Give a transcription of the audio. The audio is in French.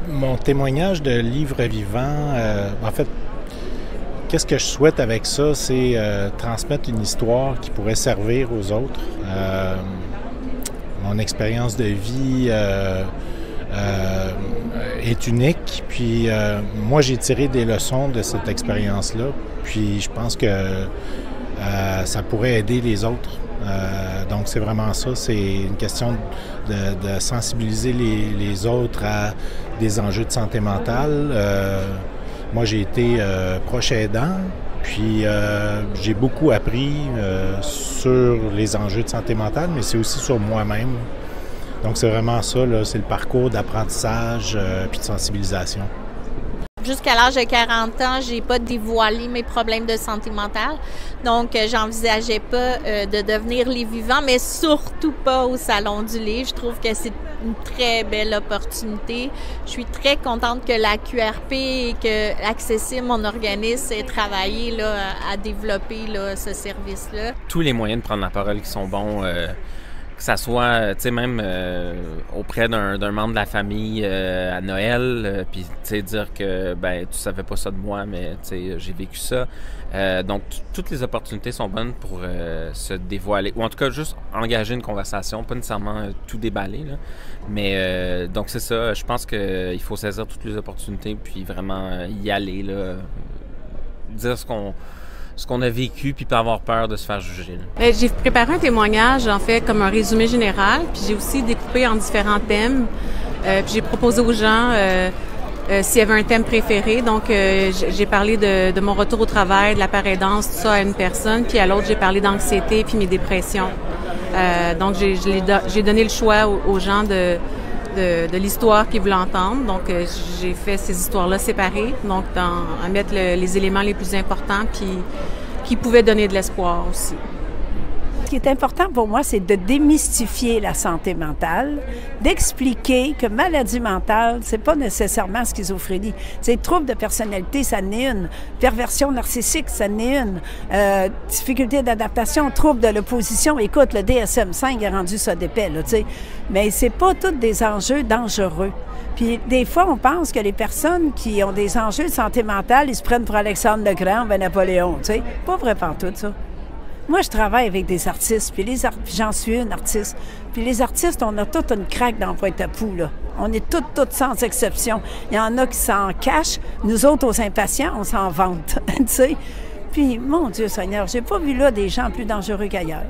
Mon témoignage de livre vivant, en fait, qu'est-ce que je souhaite avec ça, c'est transmettre une histoire qui pourrait servir aux autres. Mon expérience de vie est unique, puis moi j'ai tiré des leçons de cette expérience-là, puis je pense que ça pourrait aider les autres. Donc c'est vraiment ça, c'est une question de sensibiliser les autres à des enjeux de santé mentale. Moi j'ai été proche aidant, puis j'ai beaucoup appris sur les enjeux de santé mentale, mais c'est aussi sur moi-même. Donc c'est vraiment ça, là, c'est le parcours d'apprentissage puis de sensibilisation. Jusqu'à l'âge de 40 ans, j'ai pas dévoilé mes problèmes de santé mentale. Donc, j'envisageais pas de devenir livre vivant, mais surtout pas au Salon du livre. Je trouve que c'est une très belle opportunité. Je suis très contente que la QRP et que Accessible, mon organisme, ait travaillé là, à développer là, ce service-là. Tous les moyens de prendre la parole qui sont bons, que ça soit, tu sais, même auprès d'un membre de la famille à Noël, puis, tu sais, dire que, ben, tu savais pas ça de moi, mais, tu sais, j'ai vécu ça. Donc, toutes les opportunités sont bonnes pour se dévoiler, ou en tout cas, juste engager une conversation, pas nécessairement tout déballer, là. Mais, donc, c'est ça, je pense qu'il faut saisir toutes les opportunités, puis vraiment y aller, là, dire ce qu'on a vécu, puis pas avoir peur de se faire juger. J'ai préparé un témoignage, en fait, comme un résumé général, puis j'ai aussi découpé en différents thèmes. Puis j'ai proposé aux gens s'il y avait un thème préféré. Donc, j'ai parlé de mon retour au travail, de la paraidance, tout ça à une personne, puis à l'autre, j'ai parlé d'anxiété puis mes dépressions. Donc, j'ai donné le choix aux gens de l'histoire qu'ils voulaient entendre. Donc, j'ai fait ces histoires-là séparées, donc à mettre les éléments les plus importants, puis qui pouvaient donner de l'espoir aussi. Ce qui est important pour moi, c'est de démystifier la santé mentale, d'expliquer que maladie mentale, c'est pas nécessairement schizophrénie. C'est trouble de personnalité, ça en est une. Perversion narcissique, ça en est une. Difficulté d'adaptation, trouble de l'opposition. Écoute, le DSM-5 est rendu ça d'épais, là, tu sais. Mais c'est pas tous des enjeux dangereux. Puis des fois, on pense que les personnes qui ont des enjeux de santé mentale, ils se prennent pour Alexandre le Grand, ben Napoléon, tu sais. Pas vrai pantoute, ça. Moi, je travaille avec des artistes, puis j'en suis une artiste. Puis les artistes, on a toute une craque dans Pointe-à-Pitre, là. On est toutes sans exception. Il y en a qui s'en cachent. Nous autres, aux impatients, on s'en vante, tu sais. Puis, mon Dieu Seigneur, j'ai pas vu là des gens plus dangereux qu'ailleurs.